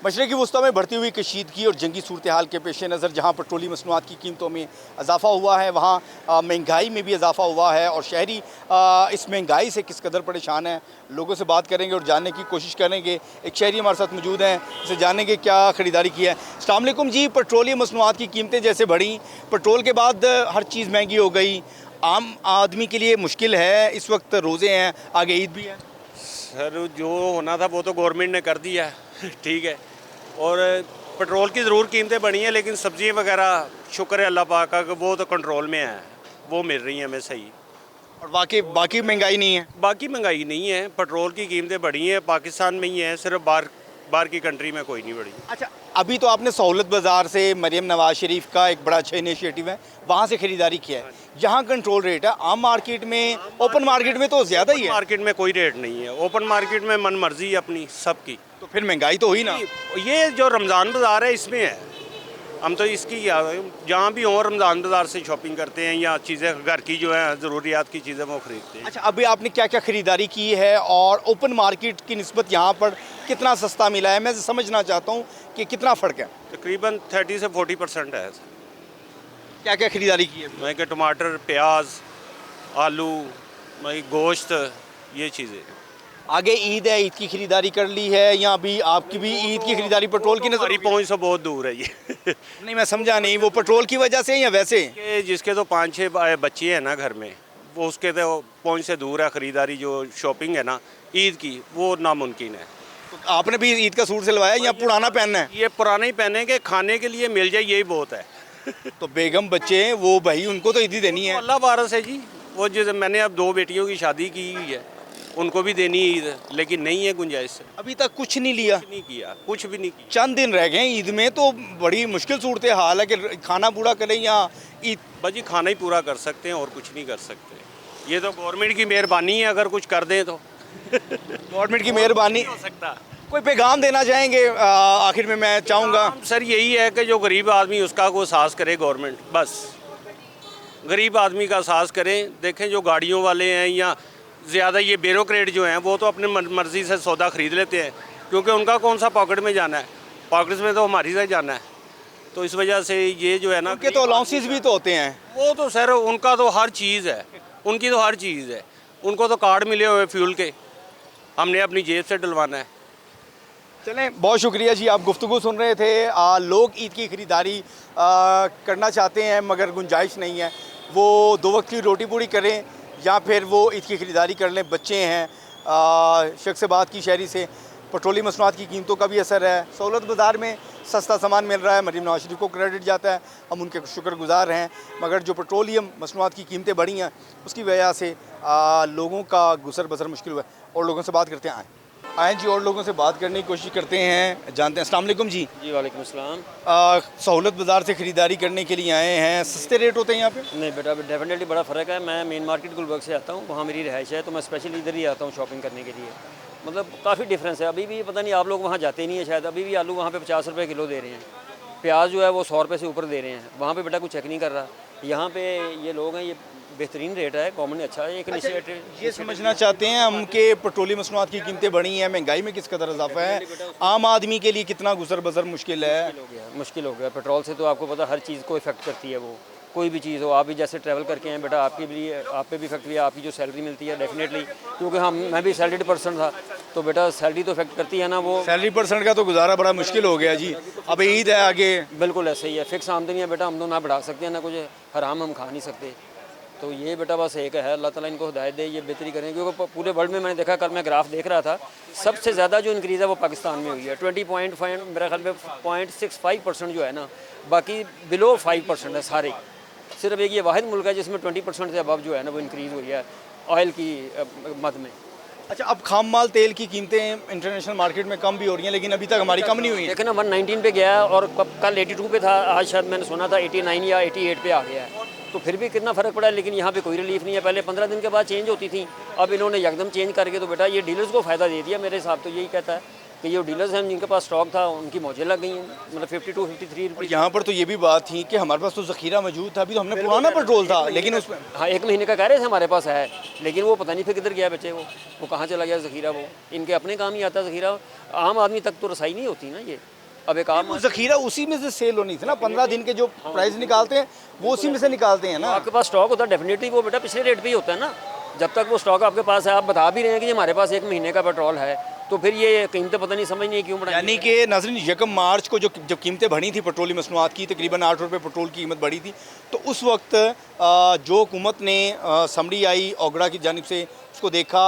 मशरक़ी वुस्ता में बढ़ती हुई कशीदगी और जंगी सूरत हाल के पेश नज़र जहाँ पेट्रोलियम मसनूआत की कीमतों में इजाफा हुआ है, वहाँ महंगाई में भी इजाफा हुआ है और शहरी इस महंगाई से किस कदर परेशान है। लोगों से बात करेंगे और जानने की कोशिश करेंगे। एक शहरी हमारे साथ मौजूद हैं, इसे जानेंगे क्या ख़रीदारी की है। अस्सलाम वालेकुम जी, पेट्रोलियम मसनूआत की कीमतें जैसे बढ़ी, पेट्रोल के बाद हर चीज़ महंगी हो गई, आम आदमी के लिए मुश्किल है। इस वक्त रोज़े हैं, आगे ईद भी है। सर जो होना था वो तो गवर्नमेंट ने कर दिया ठीक है। और पेट्रोल की ज़रूर कीमतें बढ़ी हैं, लेकिन सब्ज़ियाँ वगैरह शुक्र है अल्लाह पाक का कि वो तो कंट्रोल में है, वो मिल रही हैं हमें सही। और बाकी महंगाई नहीं है। बाकी महंगाई नहीं है, पेट्रोल की कीमतें बढ़ी हैं, पाकिस्तान में ही हैं, सिर्फ बाहर की कंट्री में कोई नहीं बढ़ी। अच्छा, अभी तो आपने सहूलत बाज़ार से मरियम नवाज शरीफ का एक बड़ा अच्छा इनिशिएटिव है, वहाँ से ख़रीदारी किया है। यहाँ कंट्रोल रेट है, आम मार्केट में, ओपन मार्केट में तो ज़्यादा ही है। मार्केट में कोई रेट नहीं है, ओपन मार्केट में मन मर्जी है अपनी सबकी। तो फिर महंगाई तो हुई ना। ये जो रमज़ान बाज़ार है इसमें है, हम तो इसकी जहाँ भी हों रमज़ान बाज़ार से शॉपिंग करते हैं या चीज़ें घर की जो है ज़रूरियात की चीज़ें वो ख़रीदते हैं। अच्छा, अभी आपने क्या क्या ख़रीदारी की है और ओपन मार्केट की निस्बत यहाँ पर कितना सस्ता मिला है? मैं समझना चाहता हूँ कि कितना फ़र्क है। तकरीबन 30 से 40% है। क्या क्या ख़रीदारी की है? मैं कि टमाटर, प्याज, आलू, मैं गोश्त, ये चीज़ें। आगे ईद है, ईद की ख़रीदारी कर ली है या अभी आपकी भी ईद की ख़रीदारी पेट्रोल की नज़र? हमारी पहुँच से बहुत दूर है ये नहीं, मैं समझा नहीं, वो पेट्रोल की वजह से या वैसे? कि जिसके तो 5-6 बच्चे हैं ना घर में, वो उसके तो पहुँच से दूर है। ख़रीदारी जो शॉपिंग है ना ईद की, वो नामुमकिन है। तो आपने भी ईद का सूट सिलवाया या पुराना पहनना है? ये पुराना ही पहनेंगे, खाने के लिए मिल जाए यही बहुत है तो बेगम बच्चे हैं वो, भाई उनको तो ईद ही देनी है। अल्लाह वारस है जी। वो जैसे मैंने अब 2 बेटियों की शादी की हुई है, उनको भी देनी है ईद, लेकिन नहीं है गुंजाइश। अभी तक कुछ नहीं लिया, नहीं किया, कुछ भी नहीं किया। चंद दिन रह गए ईद में, तो बड़ी मुश्किल सूरत हाल है कि खाना पूरा करें या ईद। बस जी खाना ही पूरा कर सकते हैं और कुछ नहीं कर सकते। ये तो गवर्नमेंट की मेहरबानी है, अगर कुछ कर दें तो गवर्नमेंट की मेहरबानी हो सकता। कोई पैगाम देना चाहेंगे आखिर में? मैं चाहूँगा सर यही है कि जो गरीब आदमी उसका को एहसास करे गवर्नमेंट, बस गरीब आदमी का एहसास करें। देखें जो गाड़ियों वाले हैं या ज़्यादा ये ब्यूरोक्रेट जो हैं वो तो अपने मर्ज़ी से सौदा ख़रीद लेते हैं, क्योंकि उनका कौन सा पॉकेट में जाना है, पॉकेट्स में तो हमारी से जाना है। तो इस वजह से ये जो है ना, उनके तो अलाउंसेस भी तो होते हैं। वो तो सर उनका तो हर चीज़ है, उनकी तो हर चीज़ है। उनको तो कार्ड मिले हुए फ्यूल के, हमने अपनी जेब से डलवाना है। चलें, बहुत शुक्रिया जी, आप गुफ्तगू सुन रहे थे। लोग ईद की ख़रीदारी करना चाहते हैं मगर गुंजाइश नहीं है। वो 2 वक्त की रोटी पूरी करें या फिर वो ईद की ख़रीदारी कर लें। बच्चे हैं, शख्स से बात की शहरी से, पेट्रोलियम मसनूआत की कीमतों का भी असर है। सहूलत बाज़ार में सस्ता सामान मिल रहा है, मरीम नवाज शरीफ को क्रेडिट जाता है, हम उनके शुक्रगुजार हैं। मगर जो पेट्रोलियम मसनूआत की कीमतें बढ़ी हैं उसकी वजह से लोगों का गुजर बसर मुश्किल हुआ है। और लोगों से बात करते हैं, आएँ जी, और लोगों से बात करने की कोशिश करते हैं, जानते हैं। अस्सलाम वालेकुम जी। जी वालेकुम अस्सलाम। सहूलत बाज़ार से ख़रीदारी करने के लिए आए हैं, सस्ते रेट होते हैं यहाँ पे? नहीं बेटा, डेफिनेटली बड़ा फ़र्क है। मैं मेन मार्केट गुलबर्ग से आता हूँ, वहाँ मेरी रिहाइश है, तो मैं स्पेशली इधर ही आता हूँ शॉपिंग करने के लिए। मतलब काफ़ी डिफरेंस है। अभी भी पता नहीं आप लोग वहाँ जाते ही नहीं है शायद, अभी भी आलू वहाँ पे 50 रुपये किलो दे रहे हैं, प्याज जो है वो 100 रुपये से ऊपर दे रहे हैं। वहाँ पे बेटा कुछ चेक नहीं कर रहा। यहाँ पे ये लोग हैं, ये बेहतरीन रेट है, गवर्नमेंट ने अच्छा है एक इनिशिएटिव। ये समझना चाहते हैं हम कि पेट्रोलियम मसनूआत की कीमतें बढ़ी हैं, महंगाई में किस कदर इजाफा है, आम आदमी के लिए कितना गुजर बसर मुश्किल है? मुश्किल हो गया। पेट्रोल से तो आपको पता हर चीज़ को इफेक्ट करती है, वो कोई भी चीज़ हो। आप भी जैसे ट्रैवल करके हैं बेटा, आपके भी आप पे भी इफेक्ट हुई है, आपकी जो सैलरी मिलती है डेफिनेटली, क्योंकि मैं भी सैलरीड पर्सन था, तो बेटा सैलरी तो इफेक्ट करती है ना। वो सैलरी परसेंट का तो गुजारा बड़ा मुश्किल हो गया जी। अब ईद है आगे। बिल्कुल ऐसे ही है, फिक्स आमदनी है बेटा, हम तो ना बढ़ा सकते हैं ना कुछ हराम हम खा नहीं सकते। तो ये बेटा बस एक है, अल्लाह ताला इनको हिदायत दे, ये बेहतरी करें। क्योंकि पूरे वर्ल्ड में मैंने देखा, कल मैं ग्राफ देख रहा था, सबसे ज़्यादा जो इंक्रीज़ है वो पाकिस्तान में हुई है। 20.5 मेरा ख्याल में 0.65% जो है ना, बाकी बिलो 5% है सारे। सिर्फ एक ये वाहिद मुल्क है जिसमें 20% से अबव जो है ना वो इंक्रीज़ हुई है ऑयल की मद में। अच्छा, अब खाम माल तेल की कीमतें इंटरनेशनल मार्केट में कम भी हो रही हैं, लेकिन अभी तक हमारी कम नहीं हुई है। लेकिन 119 पे गया है और कल 82 पे था, आज शायद मैंने सुना था 89 या 88 पे आ गया है। तो फिर भी कितना फ़र्क पड़ा है, लेकिन यहाँ पे कोई रिलीफ नहीं है। पहले 15 दिन के बाद चेंज होती थी, अब इन्होंने एकदम चेंज करके तो बेटा ये डीलर्स को फ़ायदा दे दिया। मेरे हिसाब तो यही कहता है कि जो डीलर्स हैं जिनके पास स्टॉक था उनकी मौजें लग गई हैं, मतलब 52 53 और रुपये। यहाँ पर तो ये भी बात थी कि हमारे पास तो ज़ख़ीरा मौजूद था, अभी तो हमने पुराना पेट्रोल था, लेकिन उसमें हाँ 1 महीने का कह रहे थे हमारे पास है, लेकिन वो पता नहीं फिर किधर गया बच्चे, वो कहाँ चला गया ज़ख़ीरा। वो इनके अपने काम ही आता ज़ख़ीरा, आम आदमी तक तो रसाई नहीं होती ना ये। अब एक आम ज़ख़ीरा उसी में से सेल होनी थी ना, 15 दिन के जो प्राइस निकालते हैं वो उसी में से निकालते हैं ना। आपके पास स्टॉक होता है डेफिनेटली वो बेटा पिछले रेट पे ही होता है ना। जब तक वो स्टॉक आपके पास है, आप बता भी रहे हैं कि हमारे पास 1 महीने का पेट्रोल है, तो फिर ये कीमतें पता नहीं समझ नहीं क्यों बढ़ाई। यानी कि नाज़रीन 1 मार्च को जब कीमतें बढ़ी थी पेट्रोलियम मसनूआत की, तकरीबन 8 रुपये पेट्रोल की कीमत बढ़ी थी, तो उस वक्त जो हुकूमत ने समरी आई ओगड़ा की जानिब से, उसको देखा,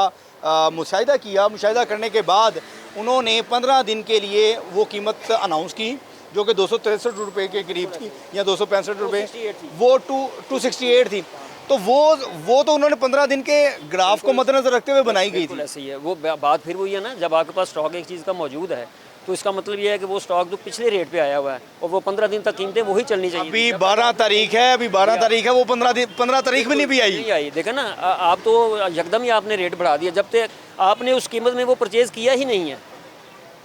मुशाहिदा किया, मुशाहिदा करने के बाद उन्होंने 15 दिन के लिए वो कीमत अनाउंस की जो कि 263 रुपये के करीब थी या 265 रुपये, वो 268 थी। तो वो तो उन्होंने 15 दिन के ग्राफ को मद्देनजर रखते हुए बनाई गई थी। ऐसे ही है वो बात, फिर वही है ना, जब आपके पास स्टॉक एक चीज़ का मौजूद है तो इसका मतलब ये है कि वो स्टॉक जो पिछले रेट पे आया हुआ है और वो 15 दिन तक कीमतें वही चलनी चाहिए। अभी 12 तारीख है, अभी 12 तारीख है, वो 15 तारीख में नहीं भी आई। नहीं आई, देखा ना, आप तो यकदम ही आपने रेट बढ़ा दिया, जब तक आपने उस कीमत में वो परचेज़ किया ही नहीं है।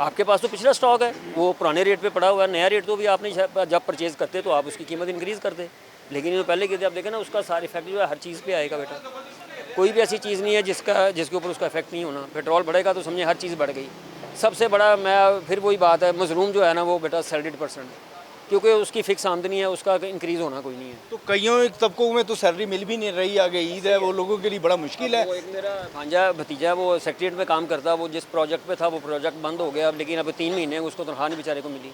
आपके पास तो पिछला स्टॉक है, वो पुराने रेट पे पड़ा हुआ है, नया रेट तो भी आपने जब परचेज़ करते तो आप उसकी कीमत इंक्रीज़ करते, लेकिन इन्होंने पहले कहते, आप देखें ना उसका सारा इफेक्ट जो है हर चीज़ पे आएगा बेटा। कोई भी ऐसी चीज़ नहीं है जिसके ऊपर उसका इफेक्ट नहीं होना। पेट्रोल बढ़ेगा तो समझे हर चीज़ बढ़ गई। सबसे बड़ा मैं फिर वही बात है, मजलूम जो है ना वो बेटा सैलरीड पर्सन, क्योंकि उसकी फ़िक्स आमदनी है, उसका इंक्रीज़ होना कोई नहीं है। तो कईयों एक तबकों में तो सैलरी मिल भी नहीं रही, आगे ईद है, वो लोगों के लिए बड़ा मुश्किल है। वो एक मेरा भांजा भतीजा वो सेक्रेटरीट में काम करता, वो जिस प्रोजेक्ट पे था वो प्रोजेक्ट बंद हो गया, लेकिन अब 3 महीने उसको तनख्वाह नहीं बेचारे को मिली।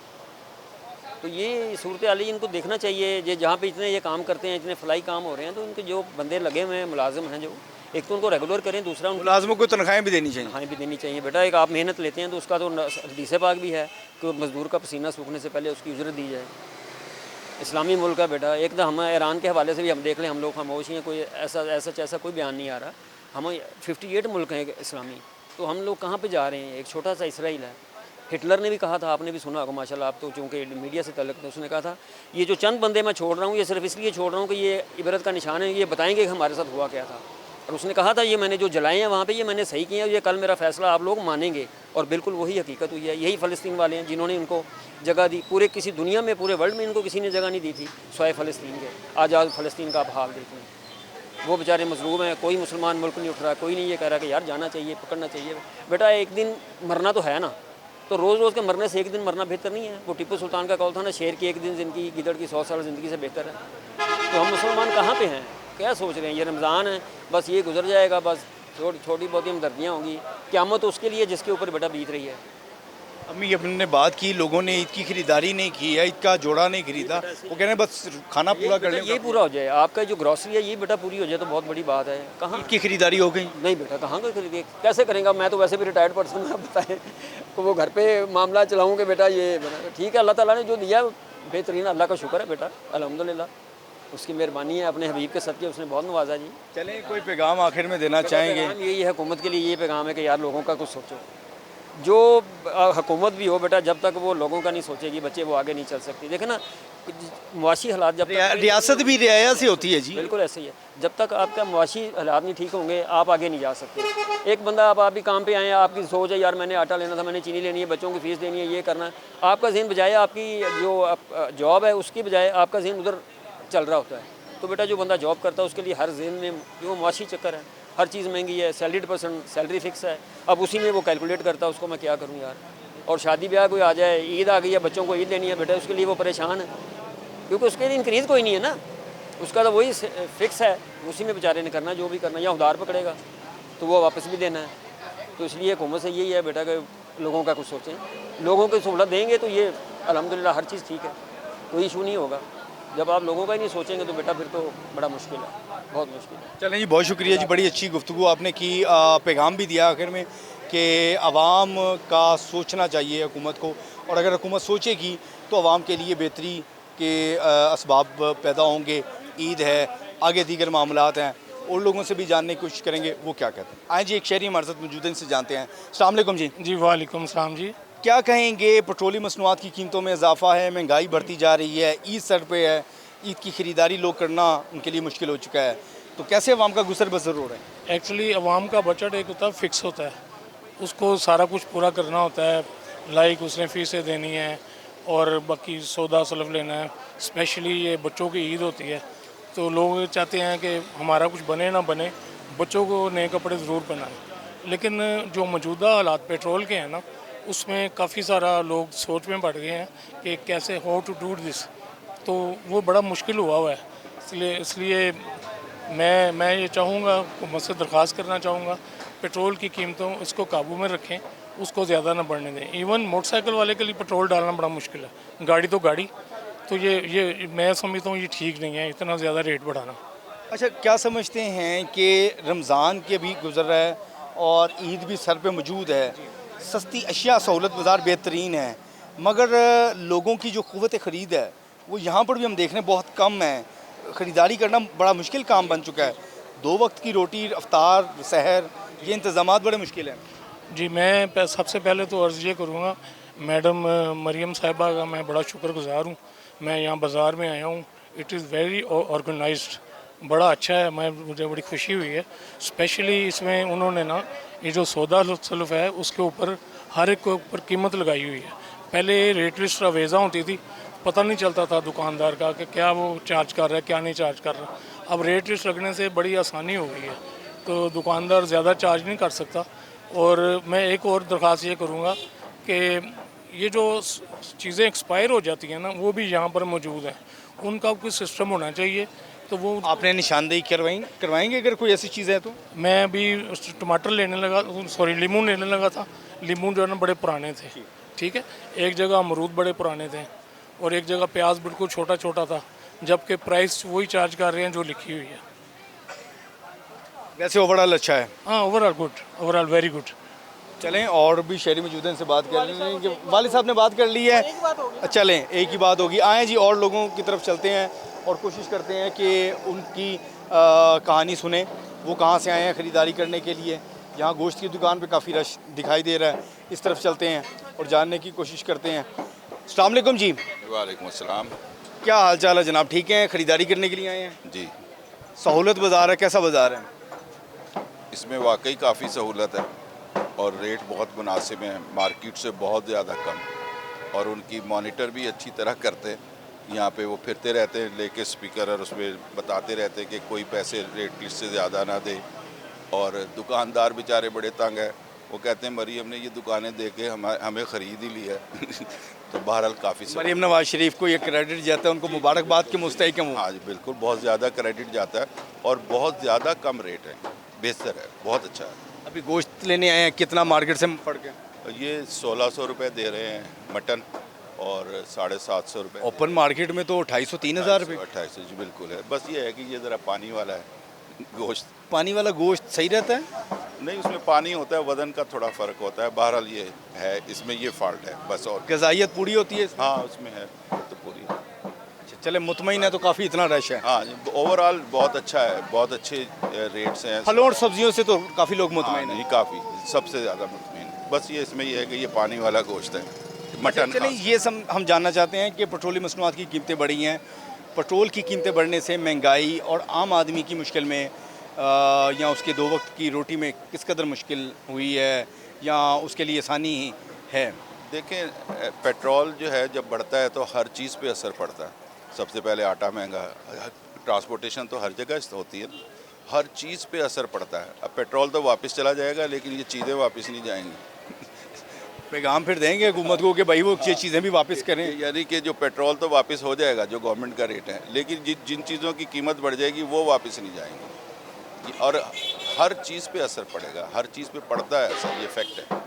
तो ये सूरत हाल इनको देखना चाहिए। ये जहाँ पे इतने ये काम करते हैं, इतने फलाई काम हो रहे हैं, तो इनके जो बंदे लगे हुए हैं मुलाजिम हैं, जो एक तो उनको रेगुलर करें, दूसरा उनको मुलाजमों को तनख्वाहें भी देनी चाहिए। तनख्वाहें भी देनी चाहिए बेटा। एक आप मेहनत लेते हैं तो उसका तो हदीस पाक भी है कि मज़दूर का पसीना सूखने से पहले उसकी उजरत दी जाए। इस्लामी मुल्क है बेटा। एक तो हम ईरान के हवाले से भी हम देख लें, हम लोग खामोश हैं, कोई ऐसा कोई बयान नहीं आ रहा। हम 58 मुल्क हैं इस्लामी, तो हम लोग कहाँ पे जा रहे हैं? एक छोटा सा इसराइल है। हिटलर ने भी कहा था, आपने भी सुना होगा माशाल्लाह, आप तो चूँकि मीडिया से तल्लुक़ है, उसने कहा था ये जो चंद बंदे मैं छोड़ रहा हूँ, ये सिर्फ इसलिए छोड़ रहा हूँ कि ये इबरत का निशान है, ये बताएंगे कि हमारे साथ हुआ क्या था। और उसने कहा था ये मैंने जो जलाए हैं वहाँ पे, ये मैंने सही किए हैं, ये कल मेरा फ़ैसला आप लोग मानेंगे। और बिल्कुल वही हकीकत हुई है। यही फ़लस्तीन वाले हैं जिन्होंने इनको जगह दी। पूरे किसी दुनिया में, पूरे वर्ल्ड में इनको किसी ने जगह नहीं दी थी सिवाय फ़लस्तीन के। आज़ाद फ़लस्तीन का आप हाल देखें, वो बेचारे मजलूम हैं, कोई मुसलमान मुल्क नहीं उठ रहा, कोई नहीं ये कह रहा कि यार जाना चाहिए, पकड़ना चाहिए। बेटा एक दिन मरना तो है ना, तो रोज़ रोज़ के मरने से एक दिन मरना बेहतर नहीं है। वो टीपू सुल्तान का कौल था ना, शेर की एक दिन ज़िंदगी गिदड़ की 100 साल ज़िंदगी से बेहतर है। तो हम मुसलमान कहाँ पे हैं? क्या सोच रहे हैं? ये रमज़ान है, बस ये गुजर जाएगा, बस छोटी बहुत ही हमदर्दियाँ होंगी। क़यामत उसके लिए जिसके ऊपर बेटा बीत रही है। अम्मी अपने ने बात की, लोगों ने ईद की खरीदारी नहीं की है, ईद का जोड़ा नहीं खरीदा, वो कह रहे हैं बस खाना पूरा कर लें। ये पूरा हो जाए, आपका जो ग्रॉसरी है ये बेटा पूरी हो जाए तो बहुत बड़ी बात है। कहाँ ईद की खरीदारी हो गई? नहीं बेटा, कहाँ का खरीदिए, कैसे करेंगे? मैं तो वैसे भी रिटायर्ड पर्सन हूँ, आप बताएं। तो वो घर पे मामला चलाऊँगे बेटा, ये ठीक है, अल्लाह ताला ने जो दिया बेहतरीन, अल्लाह का शुक्र है बेटा, अल्हम्दुलिल्लाह, उसकी मेहरबानी है। अपने हबीब के सदक़े उसने बहुत नवाजा जी। चलें, कोई पैगाम आखिर में देना चाहेंगे? यही है हुकूमत के लिए, ये पैगाम है कि यार लोगों का कुछ सोचो। जो हुकूमत भी हो बेटा, जब तक वो लोगों का नहीं सोचेगी बच्चे, वो आगे नहीं चल सकती। देखे ना, मुआशी हालात जब तक रियासत भी रियाया से होती है जी। बिल्कुल ऐसे ही है, जब तक आपका मुआशी हालात नहीं ठीक होंगे आप आगे नहीं जा सकते। एक बंदा आप भी काम पे आए हैं, आपकी सोच है यार मैंने आटा लेना था, मैंने चीनी लेनी है, बच्चों की फ़ीस देनी है, ये करना है, आपका ज़हन बजाय आपकी जो जॉब है उसकी बजाय आपका ज़हन उधर चल रहा होता है। तो बेटा जो बंदा जॉब करता है उसके लिए हर ज़हन में जो मुआशी चक्कर है, हर चीज़ महंगी है, सैलरीड पर्सन, सैलरी फिक्स है, अब उसी में वो कैलकुलेट करता है उसको मैं क्या करूँ यार। और शादी ब्याह कोई आ जाए, ईद आ गई है, बच्चों को ईद लेनी है बेटा, उसके लिए वो परेशान है, क्योंकि उसके लिए इंक्रीज़ कोई नहीं है ना, उसका तो वही फिक्स है, उसी में बेचारे ने करना जो भी करना, या उधार पकड़ेगा तो वो वापस भी देना है। तो इसलिए हुकूमत से यही है बेटा कि लोगों का कुछ सोचें, लोगों को सहूलत देंगे तो ये अल्हम्दुलिल्लाह हर चीज़ ठीक है, कोई इशू नहीं होगा। जब आप लोगों का ही नहीं सोचेंगे तो बेटा फिर तो बड़ा मुश्किल है, बहुत मुश्किल है। चलें जी, बहुत शुक्रिया जी, बड़ी अच्छी गुफ्तगू आपने की, पैगाम भी दिया आखिर में कि आवाम का सोचना चाहिए हुकूमत को, और अगर हुकूमत सोचेगी तो आवाम के लिए बेहतरी के असबाब पैदा होंगे। ईद है, आगे दीगर मामलात हैं, और लोगों से भी जानने की कोशिश करेंगे वो क्या कहते हैं। आए जी, एक शहरी हमारे साथ मौजूद है, इनसे जानते हैं। अस्सलाम वालेकुम जी। जी वालेकुम सलाम जी। क्या कहेंगे, पेट्रोलियम मसनूआत की कीमतों में इजाफा है, महंगाई बढ़ती जा रही है, ईद सर पे है, ईद की ख़रीदारी लोग करना उनके लिए मुश्किल हो चुका है, तो कैसे अवाम का गुजर बसर हो रहा है? एक्चुअली अवाम का बजट एक होता है फिक्स होता है, उसको सारा कुछ पूरा करना होता है। लाइक उसने फीसें देनी है और बाकी सौदा सलफ लेना है। स्पेशली ये बच्चों की ईद होती है तो लोग चाहते हैं कि हमारा कुछ बने ना बने, बच्चों को नए कपड़े ज़रूर पहनाएं। लेकिन जो मौजूदा हालात पेट्रोल के हैं ना, उसमें काफ़ी सारा लोग सोच में पड़ गए हैं कि कैसे हाउ टू डू दिस, तो वो बड़ा मुश्किल हुआ है। इसलिए मैं ये चाहूँगा, हुकूमत से दरख्वास्त करना चाहूँगा, पेट्रोल की कीमतों इसको काबू में रखें, उसको ज़्यादा ना बढ़ने दें। इवन मोटरसाइकिल वाले के लिए पेट्रोल डालना बड़ा मुश्किल है, गाड़ी तो गाड़ी। तो ये मैं समझता हूँ ये ठीक नहीं है इतना ज़्यादा रेट बढ़ाना। अच्छा, क्या समझते हैं कि रमज़ान के भी गुजर रहा है और ईद भी सर पे मौजूद है, सस्ती अशिया सहूलत बाज़ार बेहतरीन है, मगर लोगों की जो क़ुव्वत ख़रीद है वो यहाँ पर भी हम देख रहे हैं बहुत कम है। ख़रीदारी करना बड़ा मुश्किल काम बन चुका है। 2 वक्त की रोटी, अफ्तार, सहर, ये इंतज़ामात बड़े मुश्किल हैं। जी, मैं सबसे पहले तो अर्ज़ ये करूँगा, मैडम मरियम साहिबा का मैं बड़ा शुक्रगुज़ार हूँ। मैं यहाँ बाज़ार में आया हूँ, इट इज़ वेरी ऑर्गेनाइज्ड, बड़ा अच्छा है। मुझे बड़ी खुशी हुई है। स्पेशली इसमें उन्होंने ना ये जो सौदा सलफ है उसके ऊपर हर एक के ऊपर कीमत लगाई हुई है। पहले रेट लिस्ट अवेज़ा होती थी, पता नहीं चलता था दुकानदार का कि क्या वो चार्ज कर रहा है क्या नहीं चार्ज कर रहा। अब रेट लिस्ट लगने से बड़ी आसानी हो गई है, तो दुकानदार ज़्यादा चार्ज नहीं कर सकता। और मैं एक और दरख्वास्त ये करूँगा कि ये जो चीज़ें एक्सपायर हो जाती हैं ना, वो भी यहाँ पर मौजूद हैं, उनका कोई सिस्टम होना चाहिए। तो वो आपने निशानदेही करवाएंगे अगर कोई ऐसी चीज़ है तो? मैं अभी टमाटर लेने लगा, सॉरी लीमू लेने लगा था। लीमू जो है ना बड़े पुराने थे, ठीक है। एक जगह अमरूद बड़े पुराने थे और एक जगह प्याज बिल्कुल छोटा छोटा था, जबकि प्राइस वही चार्ज कर रहे हैं जो लिखी हुई है। वैसे ओवरऑल अच्छा है। हाँ, overall good, overall very good. चलें, और भी शहरी मौजूद हैं, इनसे बात कर लें कि वालिद साहब ने बात कर ली है। चलें, एक ही बात होगी। आएँ जी, और लोगों की तरफ चलते हैं और कोशिश करते हैं कि उनकी कहानी सुने, वो कहाँ से आए हैं ख़रीदारी करने के लिए। यहाँ गोश्त की दुकान पे काफ़ी रश दिखाई दे रहा है, इस तरफ चलते हैं और जानने की कोशिश करते हैं। अस्सलाम वालेकुम जी। वालेकुम अस्सलाम। क्या हाल चाल है जनाब, ठीक हैं? ख़रीदारी करने के लिए आए हैं? जी, सहूलत बाज़ार है, कैसा बाज़ार है? इसमें वाकई काफ़ी सहूलत है और रेट बहुत मुनासिब हैं, मार्केट से बहुत ज़्यादा कम। और उनकी मॉनिटर भी अच्छी तरह करते हैं। यहाँ पे वो फिरते रहते हैं लेके स्पीकर और उसमें बताते रहते हैं कि कोई पैसे रेट लिस्ट से ज़्यादा ना दे। और दुकानदार बेचारे बड़े तंग हैं, वो कहते हैं मरीम ने ये दुकानें दे के हमें ख़रीद ही लिया है। तो बहरहाल काफ़ी मरीम नवाज शरीफ को ये क्रेडिट जाता है, उनको मुबारकबाद के मुस्तहिक हैं वो। हाँ जी, बिल्कुल, बहुत ज़्यादा क्रेडिट जाता है और बहुत ज़्यादा कम रेट है, बेहतर है, बहुत अच्छा है। अभी गोश्त लेने आए हैं, कितना मार्केट से फ़र्क है? ये 1600 रुपये दे रहे हैं मटन और 750 रुपये ओपन मार्केट में तो 250-3,000 रुपये। 2800 जी बिल्कुल है। बस ये है कि ये ज़रा पानी वाला है गोश्त। पानी वाला गोश्त सही रहता है? नहीं, उसमें पानी होता है, वज़न का थोड़ा फ़र्क होता है। बहरहाल ये है, इसमें ये फॉल्ट है बस। और गज़ाइयत पूरी होती है इसमें? हाँ, उसमें है तो पूरी। अच्छा, चले, मुतमईन है तो काफ़ी इतना रश है। हाँ, ओवरऑल बहुत अच्छा है, बहुत अच्छे रेट्स हैं। फलों और सब्जियों से तो काफ़ी लोग हाँ, मुतमईन नहीं हैं। काफ़ी, सबसे ज़्यादा मुतमईन। बस ये इसमें ये है कि ये पानी वाला गोश्त है, मटन। चले, ये हम जानना चाहते हैं कि पेट्रोलियम मसनूआत की कीमतें बढ़ी हैं। पेट्रोल की कीमतें बढ़ने से महंगाई और आम आदमी की मुश्किल में या उसके 2 वक्त की रोटी में किस कदर मुश्किल हुई है या उसके लिए आसानी ही है? देखें, पेट्रोल जो है जब बढ़ता है तो हर चीज़ पे असर पड़ता है। सबसे पहले आटा महंगा, ट्रांसपोर्टेशन तो हर जगह होती है, हर चीज़ पे असर पड़ता है। अब पेट्रोल तो वापस चला जाएगा लेकिन ये चीज़ें वापस नहीं जाएंगी। पैगाम फिर देंगे हुकूमत को कि भाई वो ये चीज़ें भी वापस करें। यानी कि जो पेट्रोल तो वापस हो जाएगा जो गवर्नमेंट का रेट है, लेकिन जिन चीज़ों की कीमत बढ़ जाएगी वो वापस नहीं जाएंगी। और हर चीज़ पे असर पड़ेगा, हर चीज़ पे पड़ता है असर, ये फैक्ट है।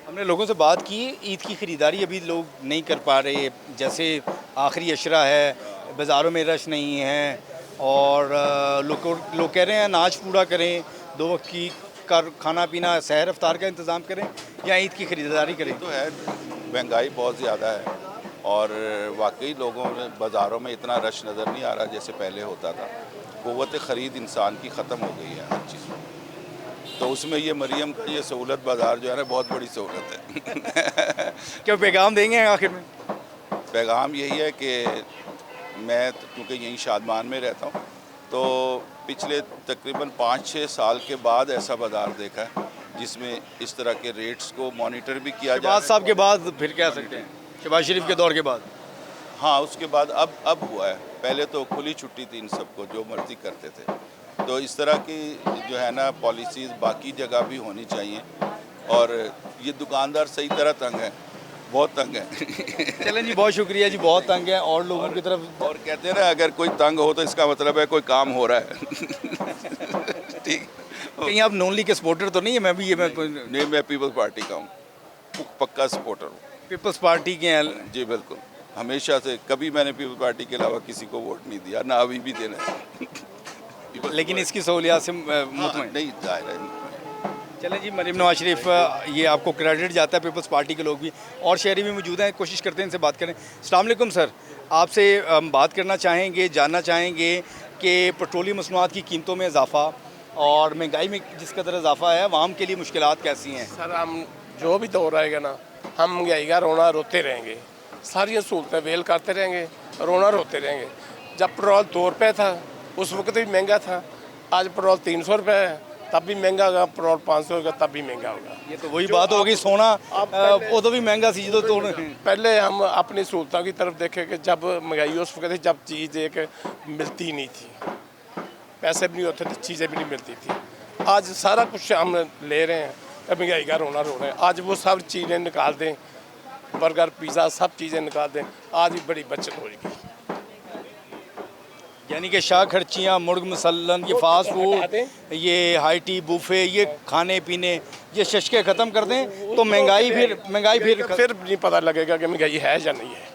हमने लोगों से बात की, ईद की ख़रीदारी अभी लोग नहीं कर पा रहे, जैसे आखिरी अशरा है, बाज़ारों में रश नहीं है और लोग कह रहे हैं अनाज पूरा करें, 2 वक्त की खाना पीना, सहर अफ्तार का इंतज़ाम करें या ईद की ख़रीदारी करें। तो है, महंगाई बहुत ज़्यादा है और वाकई लोगों में बाज़ारों में इतना रश नज़र नहीं आ रहा जैसे पहले होता था। क़ुव्वत ख़रीद इंसान की ख़त्म हो गई है हर चीज़ में। तो उसमें ये मरियम का ये सहूलत बाज़ार जो है ना, बहुत बड़ी सहूलत है। क्या पैगाम देंगे आखिर में? पैगाम यही है कि मैं क्योंकि यहीं शादमान में रहता हूँ, तो पिछले तकरीबन 5-6 साल के बाद ऐसा बाज़ार देखा है जिसमें इस तरह के रेट्स को मॉनिटर भी किया जा शहबाज रहा साहब के बाद फिर कह सकते हैं, शहबाज शरीफ के दौर के बाद। हाँ, उसके बाद अब हुआ है। पहले तो खुली छुट्टी थी इन सबको, जो मर्जी करते थे। तो इस तरह की जो है ना पॉलिसीज़ बाकी जगह भी होनी चाहिए। और ये दुकानदार सही तरह तंग है, बहुत तंग है। चलें जी, बहुत शुक्रिया जी, बहुत तंग है और लोगों की तरफ। और कहते हैं ना, अगर कोई तंग हो तो इसका मतलब है कोई काम हो रहा है। ठीक। कहीं आप नॉन लीग के सपोर्टर तो नहीं है? मैं भी ये नहीं, मैं पीपल्स पार्टी का हूँ, पक्का सपोर्टर हूँ। पीपल्स पार्टी के हैं। जी बिल्कुल, हमेशा से कभी मैंने पीपल्स पार्टी के अलावा किसी को वोट नहीं दिया, ना अभी भी देना है। लेकिन इसकी सहूलियात से मुतमईन नहीं जाहिर है। चलें जी, मरीम नवाज शरीफ, ये आपको क्रेडिट जाता है, पीपल्स पार्टी के लोग भी और शहरी भी मौजूद हैं, कोशिश करते हैं इनसे बात करें। अस्सलाम वालेकुम सर, आपसे बात करना चाहेंगे, जानना चाहेंगे कि पेट्रोलियम मसनूआत की कीमतों में इजाफा और महंगाई में जिस कदर इजाफा है, आवाम के लिए मुश्किलात कैसी हैं? सर हम जो भी दौर आएगा ना, हम महंगाई का रोना रोते रहेंगे, सारी सहूलतें वेल करते रहेंगे, रोना रोते रहेंगे। जब पेट्रोल 2 रुपये था उस वक्त भी महंगा था, आज पेट्रोल 300 रुपये है तब भी महंगा होगा, पेट्रोल 500 होगा तब भी महंगा होगा। ये तो वही बात होगी, सोना उदों भी महंगा सी जो तो पहले हम अपनी सहूलतों की तरफ देखें कि जब महंगाई उस वक्त थी जब चीज़ एक मिलती नहीं थी, पैसे भी नहीं होते थे, चीज़ें भी नहीं मिलती थी। आज सारा कुछ हम ले रहे हैं, महंगाई का रोना रो रहे हैं। आज वो सब चीज़ें निकाल दें, बर्गर पिज़्ज़ा सब चीज़ें निकाल दें, आज भी बड़ी बचत होगी। यानी कि शाह खर्चियाँ, मुर्ग मसलन, ये फास्ट फूड, ये हाई टी बुफे, ये खाने पीने, ये शशके ख़त्म कर दें तो महंगाई फिर नहीं पता लगेगा कि महंगाई है या नहीं है।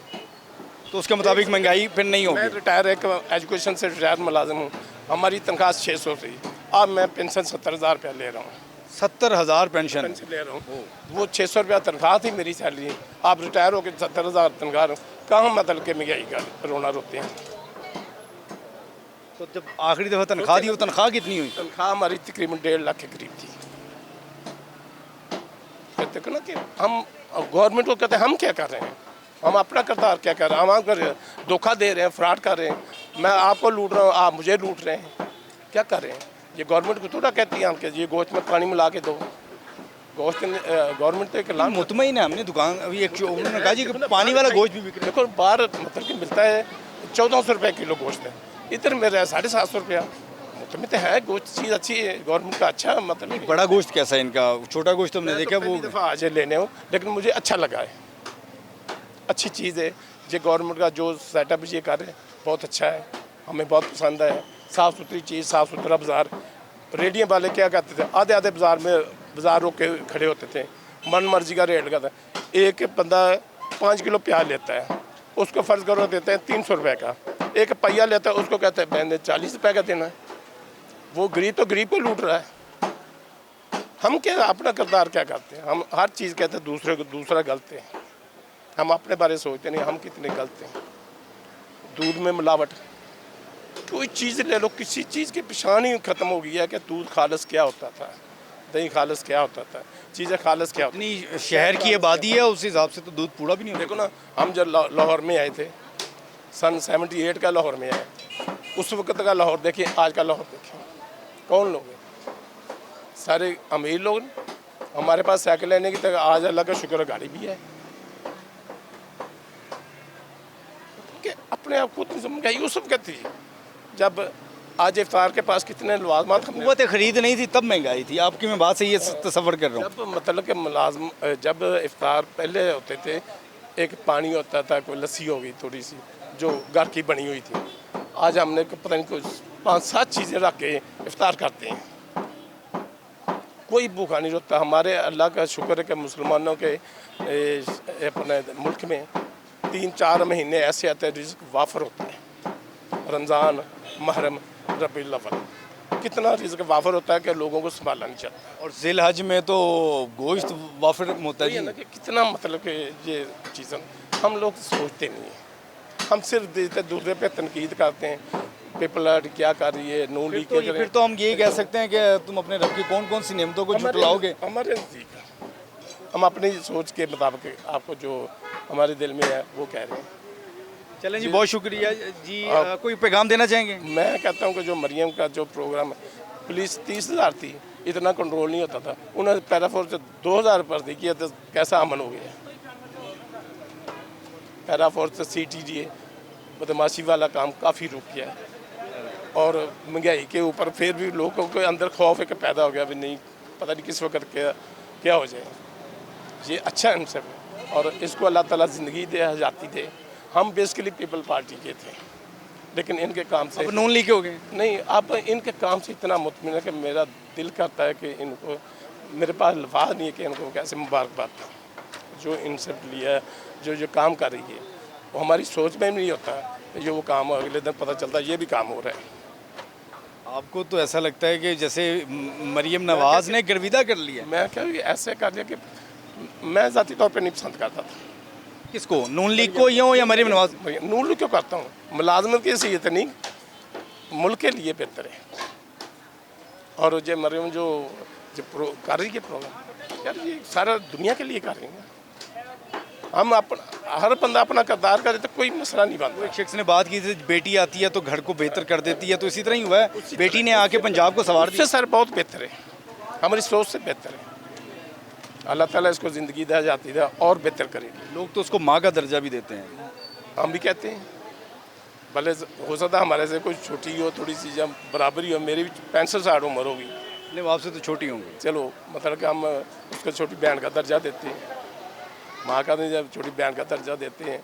तो उसके मुताबिक महंगाई फिर नहीं मैं होगी। रिटायर एक एजुकेशन से रिटायर मुलाजिम हूँ, हमारी तनख्वाह 600 थी, अब मैं पेंशन 70,000 रुपया ले रहा हूँ। 70,000 पेंशन ले रहा हूँ, वो 600 रुपया तनख्वाह थी मेरी सैलरी, आप रिटायर होकर 70,000 तनख्वाह, कहाँ मतलब के महंगाई का रोना रोते हैं। तो जब आखिरी दफ़ा तनख्वाह दी, वो तनख्वाह कितनी हुई? तनख्वाह हमारी तकरीबन 1.5 लाख के करीब थी। कहते हैं ना कि हम गवर्नमेंट को कहते हैं हम क्या कर रहे हैं, हम अपना करतार क्या कर रहे हैं, हम आपको धोखा दे रहे हैं, फ्रॉड कर रहे हैं, मैं आपको लूट रहा हूँ, आप मुझे लूट रहे हैं, क्या कर रहे हैं। ये गवर्नमेंट को थोड़ा कहती है हम कि ये गोश्त में पानी मिला के दो, गोश्त गवर्नमेंट तो एक लाख मुतमईन है, हमने दुकान अभी एक उन्होंने कहा जी कि पानी वाला गोश्त भी बिक रहा है। देखो बाहर मतलब कि मिलता है 1400 रुपये किलो गोश्त है, इधर मेरा है 750 रुपया। मतलब तो है गोश्त चीज़ अच्छी है, गवर्नमेंट का अच्छा मतलब। बड़ा गोश्त कैसा है इनका? छोटा गोश्त हमने देखा वो दफ़ा आज लेने हो, लेकिन मुझे अच्छा लगा है, अच्छी चीज़ है। ये गवर्नमेंट का जो सेटअप ये कर रहे हैं बहुत अच्छा है, हमें बहुत पसंद है। साफ़ सुथरी चीज़, साफ़ सुथरा बाज़ार। रेडियो वाले क्या करते थे, आधे आधे बाज़ार रोक के खड़े होते थे, मन मर्जी का रेट का था। एक बंदा 5 किलो प्याज लेता है, उसको फ़र्ज़ करो देते हैं 300 रुपये का, एक पहिया लेता है उसको कहते हैं मैंने 40 रुपये का देना है। वो गरीब तो गरीब को लूट रहा है। हम क्या अपना किरदार क्या करते हैं, हम हर चीज़ कहते हैं दूसरे को दूसरा गलत है, हम अपने बारे में सोचते नहीं हम कितने गलत हैं। दूध में मिलावट, कोई चीज़ ले लो, किसी चीज़ की पहचान ही ख़त्म हो गई है कि दूध खालिस क्या होता था, दही खालिस क्या होता था, चीज़ें खालिस क्या होती। नहीं, शहर की आबादी है उस हिसाब से तो दूध पूरा भी नहीं होता। देखो ना, हम जब लाहौर में आए थे सन 78 का लाहौर में आए, उस वक्त का लाहौर देखिए, आज का लाहौर देखिए, कौन लोग हैं? सारे अमीर लोग। हमारे पास साइकिल लेने की तक आज अल्लाह का शुक्र गाड़ी भी है कि अपने आप खुद महंगाई उस वक्त थी जब आज इफ्तार के पास कितने लवाजमात क़ुव्वत ख़रीद नहीं थी तब महंगाई थी। आपकी मैं बात से ये तसव्वुर कर रहा हूँ। जब मतलब कि मुलाजम जब इफ्तार पहले होते थे, एक पानी होता था, कोई लस्सी हो गई थोड़ी सी जो घर की बनी हुई थी। आज हमने पता नहीं कुछ 5-7 चीज़ें रख के इफ्तार करते हैं, कोई भूखा नहीं रोता। हमारे अल्लाह का शुक्र है कि मुसलमानों के अपने मुल्क में 3-4 महीने ऐसे आते हैं रिज़्क़ वाफर होता है। रमज़ान, महरम, रबीउल अव्वल, कितना रिज़्क़ वाफर होता है कि लोगों को संभालना नहीं चाहता। और ज़िल हज में तो गोश्त वाफर होता है ना कि कितना मतलब कि ये चीज़ें हम लोग सोचते नहीं हैं, हम सिर्फ देते दूसरे पे तनकीद करते हैं। पीपल क्या कर रही है, नून लीग क्या फिर तो हम ये कह सकते हैं कि तुम अपने रब की कौन कौन सी नेमतों को झुटलाओगे। हमारे नज़दीक हम अपनी सोच के मुताबिक आपको जो हमारे दिल में है वो कह रहे हैं। चलें जी, बहुत शुक्रिया जी। कोई पैगाम देना चाहेंगे? मैं कहता हूँ कि जो मरियम का जो प्रोग्राम पुलिस 30,000 थी, इतना कंट्रोल नहीं होता था। उन्होंने पैराफोर्स 2000 भर्ती किया तो कैसा अमन हो गया। पैराफोर्स CTDA बदमाशी वाला काम काफ़ी रुक गया है, और महंगाई के ऊपर फिर भी लोगों के अंदर खौफ एक पैदा हो गया भी नहीं, पता नहीं किस वक्त क्या हो जाए। ये अच्छा इनसे, और इसको अल्लाह ताला ज़िंदगी दे, हयाती दे। हम बेसिकली पीपल पार्टी के थे, लेकिन इनके काम से अब नून लीग के हो गए। नहीं, अब इनके काम से इतना मुतमिन है कि मेरा दिल करता है कि इनको, मेरे पास लफाज नहीं है कि इनको कैसे मुबारकबाद दूं। जो इनसे लिया है, जो काम कर रही है, वो हमारी सोच में भी नहीं होता है। जो वो काम अगले दिन पता चलता है ये भी काम हो रहा है। आपको तो ऐसा लगता है कि जैसे मरियम नवाज ने गर्विदा कर लिया। मैं क्या ऐसे कर लिया कि मैं ज़ाती तौर पे नहीं पसंद करता था। किसको, नून लीग को या मरियम नवाज? नून लीग क्यों करता हूँ, मुलाजमत की हैसियत नहीं, मुल्क के लिए बेहतर है। और जो मरियम जो कर रही है प्रोग्राम, यार ये सारा दुनिया के लिए कर रही है। हम अपना, हर बंदा अपना किरदार करे तो कोई मसला नहीं बनता। एक शख्स ने बात की थी, बेटी आती है तो घर को बेहतर कर देती है, तो इसी तरह ही हुआ है। बेटी ने आके पंजाब को सवार दिया। उससे सर बहुत बेहतर है, हमारी सोच से बेहतर है। अल्लाह ताला इसको ज़िंदगी दे जाती है और बेहतर करेगी। लोग तो उसको माँ का दर्जा भी देते हैं। हम भी कहते हैं, भले हो सकता हमारे से कोई छोटी हो, थोड़ी सी जब बराबरी हो, मेरी भी 65-60 उम्र होगी, नहीं, वो आपसे तो छोटी होंगी। चलो मतलब कि हम उसको छोटी बहन का दर्जा देते हैं, माँ का नहीं, जब छोटी बहन का दर्जा देते हैं।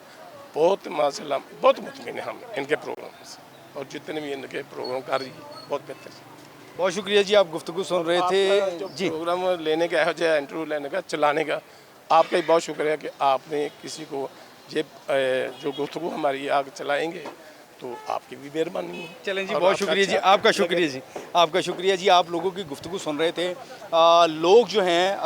बहुत माशाल्लाह बहुत मुतमिन है हम इनके प्रोग्राम से, और जितने भी इनके प्रोग्राम कर रही है बहुत बेहतर है। बहुत शुक्रिया जी, आप गुफ्तगू सुन रहे थे जो जी। प्रोग्राम लेने का है, इंटरव्यू लेने का, चलाने का, आपका ही बहुत शुक्रिया कि आपने किसी को ये जो गुफ्तगू हमारी आगे चलाएंगे, तो आपकी भी मेहरबानी है। चलें जी, और बहुत आपका शुक्रिया जी, अच्छा आपका शुक्रिया जी, आपका शुक्रिया जी। आप लोगों की गुफ्तगू सुन रहे थे। लोग जो हैं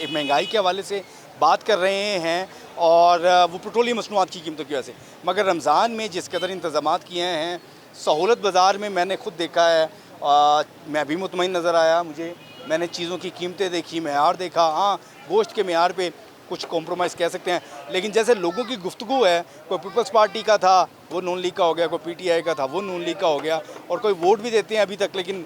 महंगाई के हवाले से बात कर रहे हैं, और वो पेट्रोलियम मसनूआत की कीमतों की वजह से, मगर रमज़ान में जिस कदर इंतज़ामात किए हैं, सहूलत बाज़ार में मैंने खुद देखा है, मैं भी मुतमईन नज़र आया। मैंने चीज़ों की कीमतें देखी, मेयार देखा। हाँ, गोश्त के मेयार पे कुछ कॉम्प्रोमाइज़ कह सकते हैं, लेकिन जैसे लोगों की गुफ्तगू है, कोई पीपल्स पार्टी का था वो नून लीग का हो गया, कोई PTI का था वो नून लीग का हो गया, और कोई वोट भी देते हैं अभी तक, लेकिन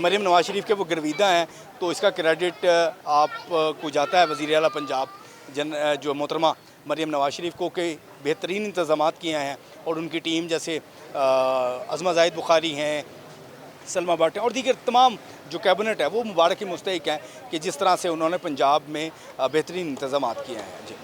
मरियम नवाज शरीफ के वो गर्विदा हैं, तो इसका क्रेडिट आपको जाता है वज़ीर आला पंजाब जो मोहतरमा मरियम नवाज शरीफ को, के बेहतरीन इंतज़ामात किए हैं, और उनकी टीम जैसे अज़मा ज़ाहिद बुखारी हैं, सलमा भट्ट और दीगर तमाम जो कैबिनेट है, वो मुबारक की मुस्तहिक हैं कि जिस तरह से उन्होंने पंजाब में बेहतरीन इंतज़ामात किए हैं जी।